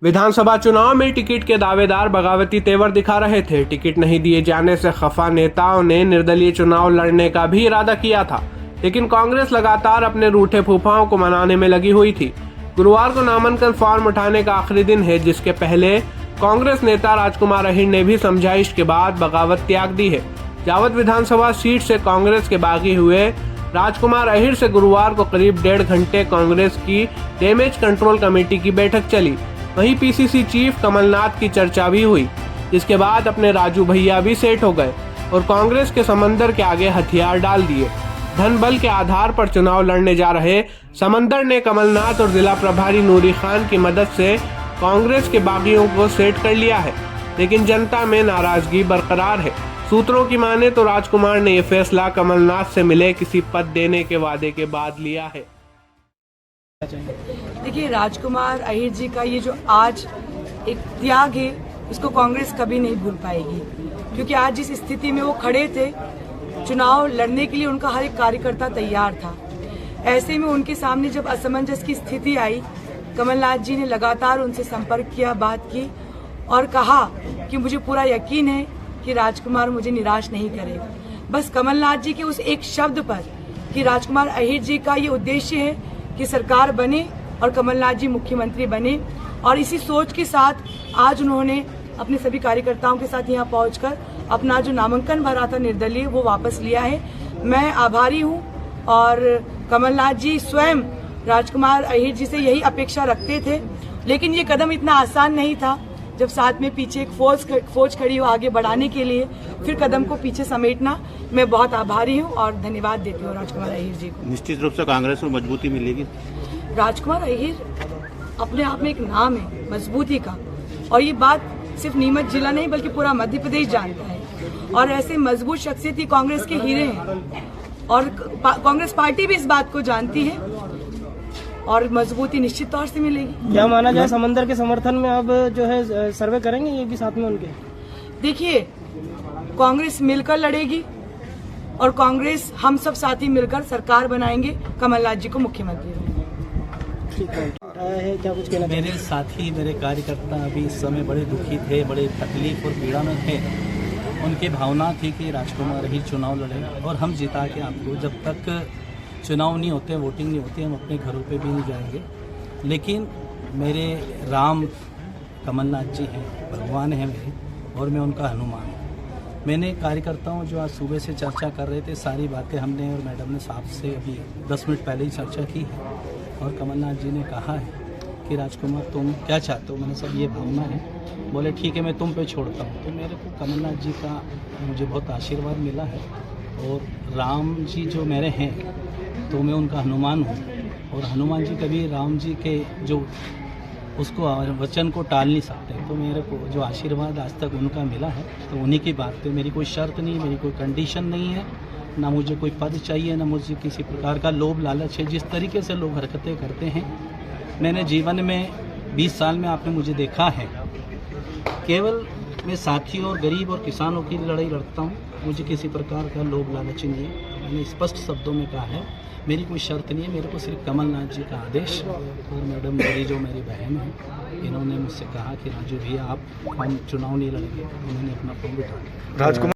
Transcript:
विधानसभा चुनाव में टिकट के दावेदार बगावती तेवर दिखा रहे थे। टिकट नहीं दिए जाने से खफा नेताओं ने निर्दलीय चुनाव लड़ने का भी इरादा किया था, लेकिन कांग्रेस लगातार अपने रूठे फूफाओं को मनाने में लगी हुई थी। गुरुवार को नामांकन फॉर्म उठाने का आखिरी दिन है, जिसके पहले कांग्रेस नेता राजकुमार अहिर ने भी समझाइश के बाद बगावत त्याग दी है। जावत विधानसभा सीट से कांग्रेस के बागी हुए राजकुमार अहिर से गुरुवार को करीब 1.5 घंटे कांग्रेस की डैमेज कंट्रोल कमेटी की बैठक चली। वहीं पीसीसी चीफ कमलनाथ की चर्चा भी हुई, जिसके बाद अपने राजू भैया भी सेट हो गए और कांग्रेस के समंदर के आगे हथियार डाल दिए। धन बल के आधार पर चुनाव लड़ने जा रहे समंदर ने कमलनाथ और जिला प्रभारी नूरी खान की मदद से कांग्रेस के बागियों को सेट कर लिया है, लेकिन जनता में नाराजगी बरकरार है। सूत्रों की माने तो राजकुमार ने यह फैसला कमलनाथ से मिले किसी पद देने के वादे के बाद लिया है। देखिए, राजकुमार अहिर जी का ये जो आज एक त्याग है, इसको कांग्रेस कभी नहीं भूल पाएगी, क्योंकि आज जिस स्थिति में वो खड़े थे, चुनाव लड़ने के लिए उनका हर एक कार्यकर्ता तैयार था। ऐसे में उनके सामने जब असमंजस की स्थिति आई, कमलनाथ जी ने लगातार उनसे संपर्क किया, बात की और कहा कि मुझे पूरा यकीन है कि राजकुमार मुझे निराश नहीं करेगा। बस कमलनाथ जी के उस एक शब्द पर कि राजकुमार अहिर जी का ये उद्देश्य है कि सरकार बने और कमलनाथ जी मुख्यमंत्री बने, और इसी सोच के साथ आज उन्होंने अपने सभी कार्यकर्ताओं के साथ यहाँ पहुंचकर अपना जो नामांकन भरा था निर्दलीय, वो वापस लिया है। मैं आभारी हूँ और कमलनाथ जी स्वयं राजकुमार अहिर जी से यही अपेक्षा रखते थे, लेकिन ये कदम इतना आसान नहीं था जब साथ में पीछे एक फौज खड़ी हो आगे बढ़ाने के लिए, फिर कदम को पीछे समेटना। मैं बहुत आभारी हूँ और धन्यवाद देती हूँ राजकुमार अहिर जी को। निश्चित रूप से कांग्रेस को मजबूती मिलेगी। राजकुमार अहिर अपने आप में एक नाम है मजबूती का, और ये बात सिर्फ नीमच जिला नहीं बल्कि पूरा मध्य प्रदेश जानता है। और ऐसे मजबूत शख्सियत ही कांग्रेस के हीरे हैं, और कांग्रेस पार्टी भी इस बात को जानती है और मजबूती निश्चित तौर से मिलेगी। क्या माना जाए, समंदर के समर्थन में अब जो है सर्वे करेंगे ये भी साथ में उनके? देखिए, कांग्रेस मिलकर लड़ेगी और कांग्रेस हम सब साथी मिलकर सरकार बनाएंगे, कमलनाथ जी को मुख्यमंत्री बनाएंगे। क्या कुछ कहना? मेरे साथी, मेरे कार्यकर्ता अभी इस समय बड़े दुखी थे, बड़े तकलीफ और पीड़ा में थे। उनकी भावना थी कि राजकुमार अहिर चुनाव लड़ेगा और हम जिता के आपको, जब तक चुनाव नहीं होते, वोटिंग नहीं होती, हम अपने घरों पे भी नहीं जाएंगे। लेकिन मेरे राम कमलनाथ जी हैं, भगवान हैं मेरे, और मैं उनका हनुमान हूँ। मैंने कार्यकर्ताओं जो आज सुबह से चर्चा कर रहे थे, सारी बातें हमने और मैडम ने साहब से अभी 10 मिनट पहले ही चर्चा की है, और कमलनाथ जी ने कहा है कि राजकुमार तुम क्या चाहते हो। मैंने सब ये भावना है, बोले ठीक है मैं तुम पे छोड़ता हूँ। तो मेरे को कमलनाथ जी का मुझे बहुत आशीर्वाद मिला है, और राम जी जो मेरे हैं तो मैं उनका हनुमान हूँ, और हनुमान जी कभी राम जी के जो उसको वचन को टाल नहीं सकते। तो मेरे को जो आशीर्वाद आज तक उनका मिला है, तो उन्हीं की बात पे मेरी कोई शर्त नहीं, मेरी कोई कंडीशन नहीं है, ना मुझे कोई पद चाहिए, ना मुझे किसी प्रकार का लोभ लालच है। जिस तरीके से लोग हरकतें करते हैं, मैंने जीवन में 20 साल में आपने मुझे देखा है, केवल मैं साथियों और गरीब और किसानों की लड़ाई लड़ता हूँ। मुझे किसी प्रकार का लोभ लालच नहीं है। मैंने स्पष्ट शब्दों में कहा है, मेरी कोई शर्त नहीं है, मेरे को सिर्फ कमलनाथ जी का आदेश। और मैडम मेरी जो मेरी बहन है, इन्होंने मुझसे कहा कि राजू भैया आप हम चुनाव नहीं लड़ेंगे। उन्होंने अपना फॉर्म उठा लिया।